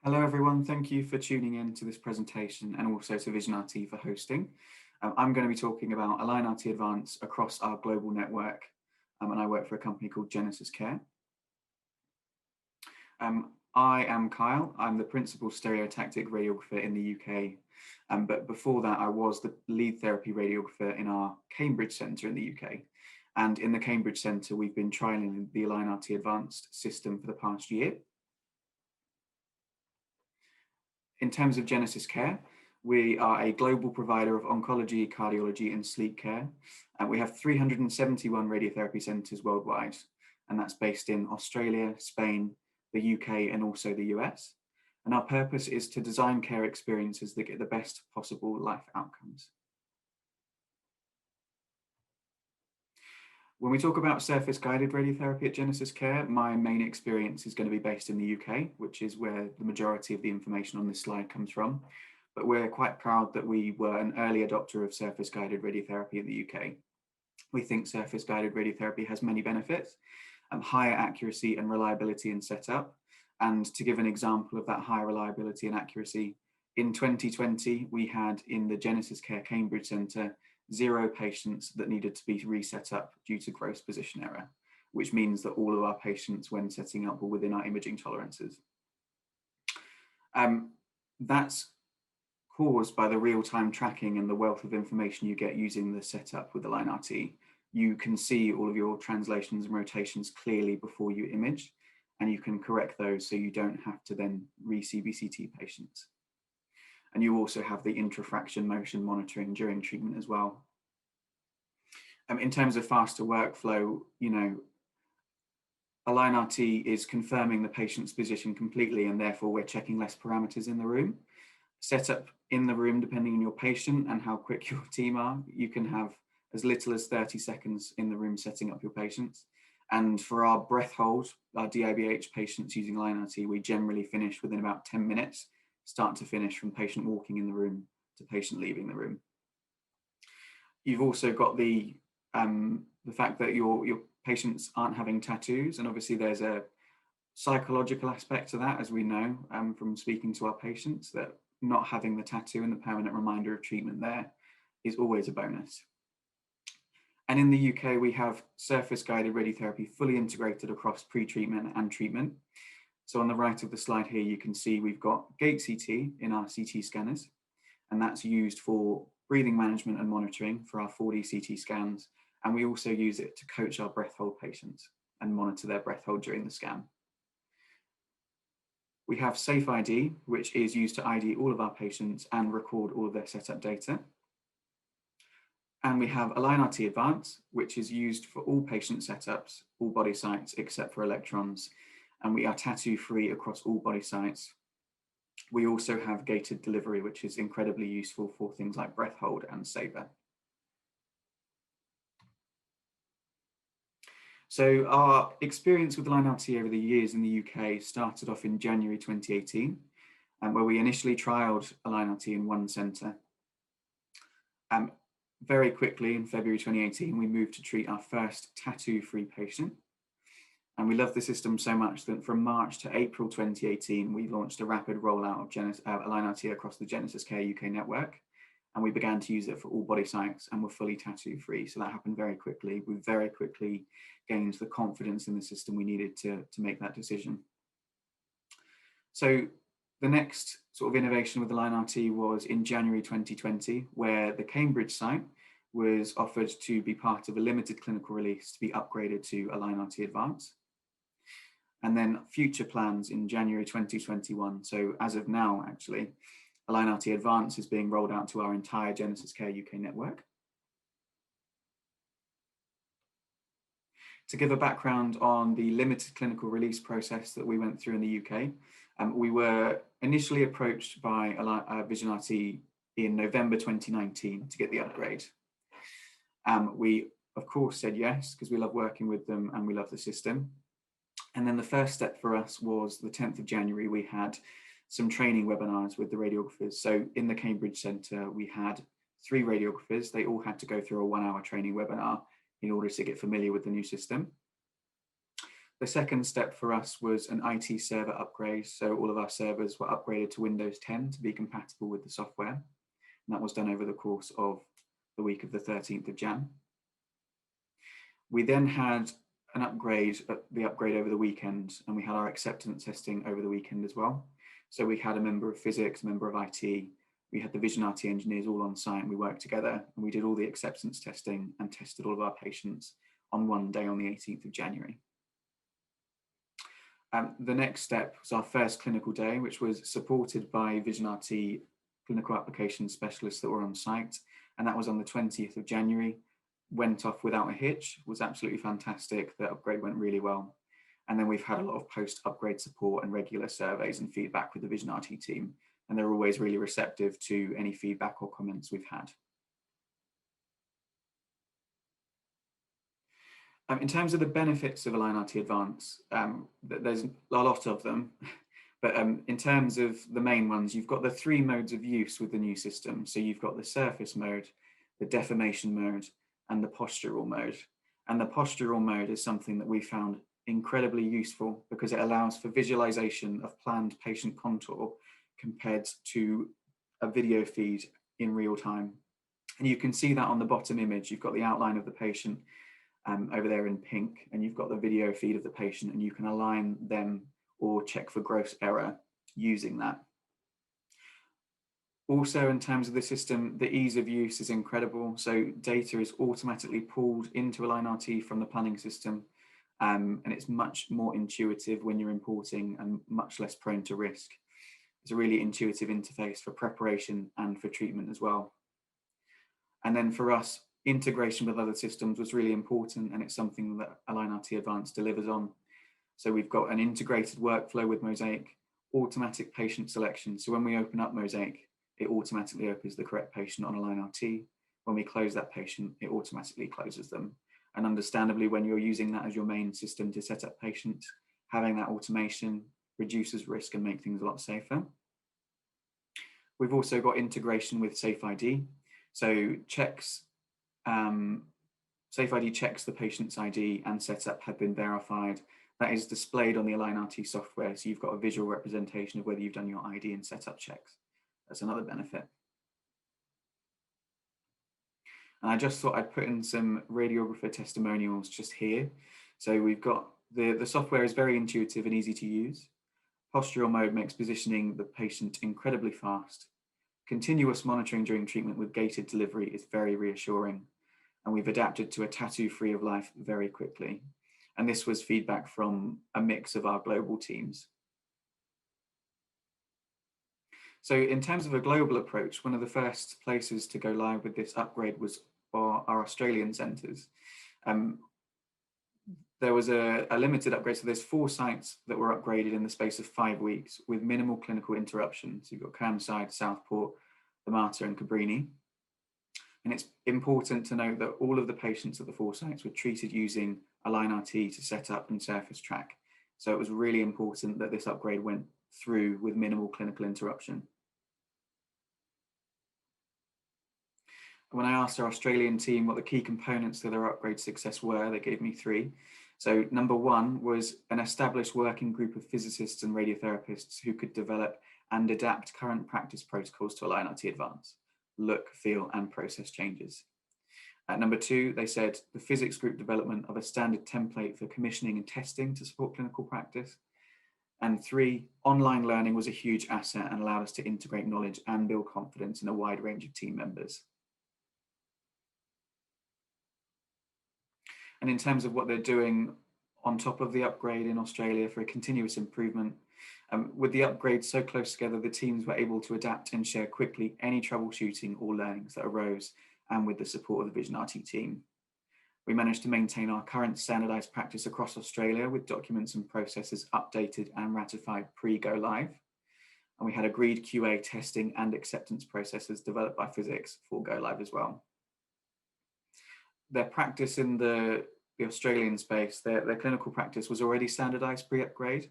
Hello everyone, thank you for tuning in to this presentation and also to Vision RT for hosting. I'm going to be talking about Align RT Advance across our global network, and I work for a company called GenesisCare. I am Kyle, I'm the principal stereotactic radiographer in the UK, but before that I was the lead therapy radiographer in our Cambridge Centre in the UK. And in the Cambridge Centre we've been trialling the Align RT Advanced system for the past year. In terms of GenesisCare, we are a global provider of oncology, cardiology, and sleep care. And we have 371 radiotherapy centres worldwide, and that's based in Australia, Spain, the UK, and also the US. And our purpose is to design care experiences that get the best possible life outcomes. When we talk about surface-guided radiotherapy at GenesisCare, my main experience is going to be based in the UK, which is where the majority of the information on this slide comes from. But we're quite proud that we were an early adopter of surface-guided radiotherapy in the UK. We think surface-guided radiotherapy has many benefits, higher accuracy and reliability in setup. And to give an example of that higher reliability and accuracy, in 2020, we had in the GenesisCare Cambridge Centre 0 patients that needed to be reset up due to gross position error, which means that all of our patients when setting up were within our imaging tolerances. That's caused by the real-time tracking and the wealth of information you get using the setup with Align RT. You can see all of your translations and rotations clearly before you image, and you can correct those so you don't have to then re-CBCT patients. And you also have the intrafraction motion monitoring during treatment as well. In terms of faster workflow, Align RT is confirming the patient's position completely, and therefore we're checking less parameters in the room. Setup in the room, depending on your patient and how quick your team are, you can have as little as 30 seconds in the room setting up your patients. And for our breath hold, our DIBH patients using Align RT, we generally finish within about 10 minutes, start to finish, from patient walking in the room to patient leaving the room. You've also got the fact that your patients aren't having tattoos, and obviously there's a psychological aspect to that, as we know from speaking to our patients, that not having the tattoo and the permanent reminder of treatment there is always a bonus. And in the UK, we have surface-guided radiotherapy fully integrated across pre-treatment and treatment. So on the right of the slide here, you can see we've got gate CT in our CT scanners, and that's used for breathing management and monitoring for our 4D CT scans. And we also use it to coach our breath hold patients and monitor their breath hold during the scan. We have Safe ID, which is used to ID all of our patients and record all of their setup data. And we have Align RT Advance, which is used for all patient setups, all body sites except for electrons. And we are tattoo-free across all body sites. We also have gated delivery, which is incredibly useful for things like breath hold and saver. So our experience with Align RT over the years in the UK started off in January 2018, where we initially trialled Align RT in one centre. Very quickly in February 2018, we moved to treat our first tattoo-free patient. And we loved the system so much that from March to April 2018, we launched a rapid rollout of Align RT across the GenesisCare UK network. And we began to use it for all body sites and were fully tattoo-free. So that happened very quickly. We very quickly gained the confidence in the system we needed to make that decision. So the next sort of innovation with Align RT was in January 2020, where the Cambridge site was offered to be part of a limited clinical release to be upgraded to Align RT Advance. And then future plans in January 2021. So as of now, actually, Align RT Advance is being rolled out to our entire GenesisCare UK network. To give a background on the limited clinical release process that we went through in the UK, we were initially approached by Vision RT in November 2019 to get the upgrade. We, of course, said yes, because we love working with them and we love the system. And then the first step for us was the 10th of January, we had some training webinars with the radiographers. So in the Cambridge Centre, we had 3 radiographers. They all had to go through a 1-hour training webinar in order to get familiar with the new system. The second step for us was an IT server upgrade. So all of our servers were upgraded to Windows 10 to be compatible with the software. And that was done over the course of the week of the 13th of Jan. We then had an upgrade, the upgrade over the weekend, and we had our acceptance testing over the weekend as well. So we had a member of physics, a member of IT, we had the Vision RT engineers all on site, and we worked together, and we did all the acceptance testing and tested all of our patients on one day on the 18th of January. The next step was our first clinical day, which was supported by Vision RT clinical application specialists that were on site. And that was on the 20th of January, went off without a hitch, was absolutely fantastic. The upgrade went really well. And then we've had a lot of post-upgrade support and regular surveys and feedback with the Vision RT team. And they're always really receptive to any feedback or comments we've had. In terms of the benefits of Align RT Advance, there's a lot of them, but in terms of the main ones, you've got the 3 modes of use with the new system. So you've got the surface mode, the deformation mode, and the postural mode. And the postural mode is something that we found incredibly useful because it allows for visualization of planned patient contour compared to a video feed in real time. And you can see that on the bottom image. You've got the outline of the patient over there in pink, and you've got the video feed of the patient, and you can align them or check for gross error using that. Also, in terms of the system, the ease of use is incredible. So data is automatically pulled into Align RT from the planning system, and it's much more intuitive when you're importing and much less prone to risk. It's a really intuitive interface for preparation and for treatment as well. And then for us, integration with other systems was really important, and it's something that Align RT Advanced delivers on. So we've got an integrated workflow with Mosaic, automatic patient selection. So when we open up Mosaic, it automatically opens the correct patient on Align RT. When we close that patient, it automatically closes them. And understandably, when you're using that as your main system to set up patients, having that automation reduces risk and makes things a lot safer. We've also got integration with SafeID. So SafeID checks the patient's ID and setup have been verified. That is displayed on the Align RT software, so you've got a visual representation of whether you've done your ID and setup checks. That's another benefit. And I just thought I'd put in some radiographer testimonials just here. So we've got the software is very intuitive and easy to use. Postural mode makes positioning the patient incredibly fast. Continuous monitoring during treatment with gated delivery is very reassuring. And we've adapted to a tattoo-free of life very quickly. And this was feedback from a mix of our global teams. So in terms of a global approach, one of the first places to go live with this upgrade was our Australian centres. There was a limited upgrade, so there's 4 sites that were upgraded in the space of 5 weeks with minimal clinical interruption. So you've got Kernside, Southport, the Mater and Cabrini. And it's important to note that all of the patients at the 4 sites were treated using Align RT to set up and surface track. So it was really important that this upgrade went through with minimal clinical interruption. When I asked our Australian team what the key components to their upgrade success were, they gave me 3. So number 1 was an established working group of physicists and radiotherapists who could develop and adapt current practice protocols to Align RT Advance, look, feel, and process changes. At number 2, they said the physics group development of a standard template for commissioning and testing to support clinical practice. And 3, online learning was a huge asset and allowed us to integrate knowledge and build confidence in a wide range of team members. And in terms of what they're doing on top of the upgrade in Australia for a continuous improvement, with the upgrade so close together, the teams were able to adapt and share quickly any troubleshooting or learnings that arose, and with the support of the Vision RT team. We managed to maintain our current standardized practice across Australia with documents and processes updated and ratified pre-go live. And we had agreed QA testing and acceptance processes developed by physics for go live as well. Their practice in the Australian space, their clinical practice was already standardized pre-upgrade,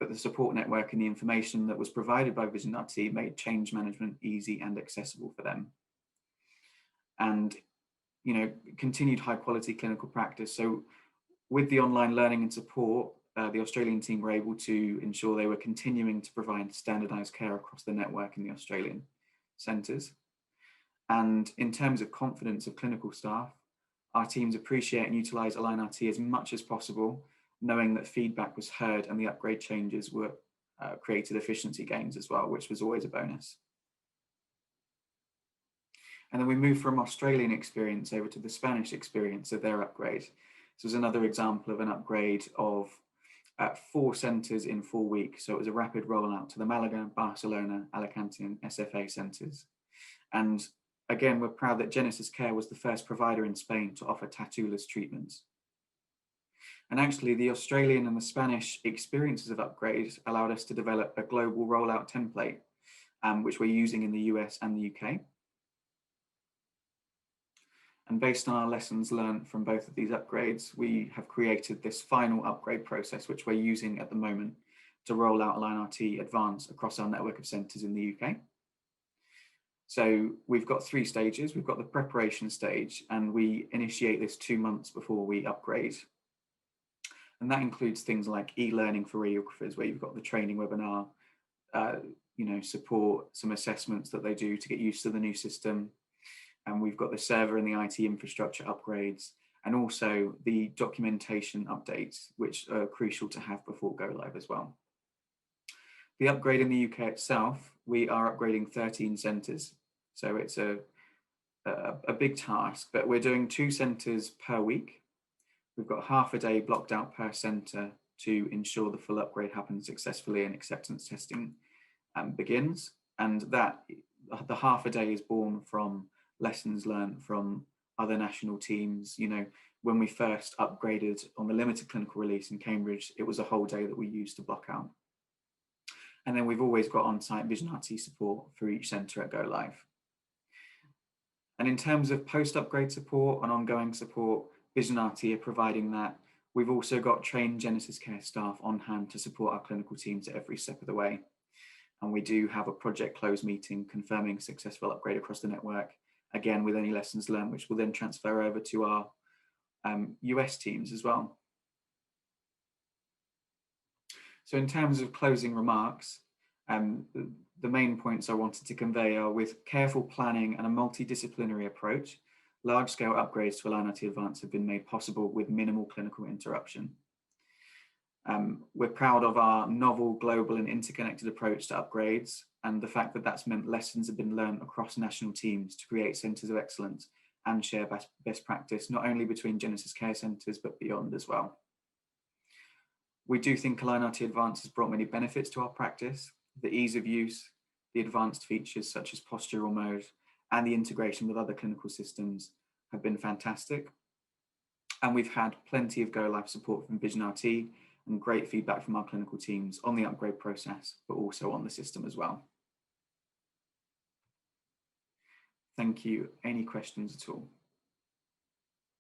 but the support network and the information that was provided by Vision RT made change management easy and accessible for them. And, continued high quality clinical practice. So With the online learning and support, the Australian team were able to ensure they were continuing to provide standardized care across the network in the Australian centres. And in terms of confidence of clinical staff, our teams appreciate and utilise Align RT as much as possible, knowing that feedback was heard and the upgrade changes were created efficiency gains as well, which was always a bonus. And then we moved from Australian experience over to the Spanish experience of their upgrade. This was another example of an upgrade of 4 centres in 4 weeks. So it was a rapid rollout to the Malaga, Barcelona, Alicante and SFA centres. And again, we're proud that Genesis Care was the first provider in Spain to offer tattoo-less treatments. And actually the Australian and the Spanish experiences of upgrades allowed us to develop a global rollout template, which we're using in the US and the UK. And based on our lessons learned from both of these upgrades, we have created this final upgrade process, which we're using at the moment to roll out Align RT Advanced across our network of centres in the UK. So we've got 3 stages. We've got the preparation stage, and we initiate this 2 months before we upgrade. And that includes things like e-learning for radiographers, where you've got the training webinar, support, some assessments that they do to get used to the new system. And we've got the server and the IT infrastructure upgrades, and also the documentation updates, which are crucial to have before go live as well. The upgrade in the UK itself, we are upgrading 13 centres. So it's a big task, but we're doing 2 centres per week. We've got half a day blocked out per centre to ensure the full upgrade happens successfully and acceptance testing begins. And that the half a day is born from lessons learned from other national teams. When we first upgraded on the limited clinical release in Cambridge, it was a whole day that we used to block out. And then we've always got on-site Vision RT support for each centre at go live. And in terms of post-upgrade support and ongoing support, Vision RT are providing that. We've also got trained Genesis Care staff on hand to support our clinical teams at every step of the way. And we do have a project close meeting confirming successful upgrade across the network, again with any lessons learned, which will then transfer over to our US teams as well. So in terms of closing remarks, the main points I wanted to convey are: with careful planning and a multidisciplinary approach, large-scale upgrades to Align RT Advanced have been made possible with minimal clinical interruption. We're proud of our novel, global and interconnected approach to upgrades, and the fact that that's meant lessons have been learned across national teams to create centres of excellence and share best practice, not only between Genesis Care centres, but beyond as well. We do think Align RT Advanced has brought many benefits to our practice. The ease of use, the advanced features such as postural mode, and the integration with other clinical systems have been fantastic. And we've had plenty of go live support from Vision RT and great feedback from our clinical teams on the upgrade process, but also on the system as well. Thank you. Any questions at all?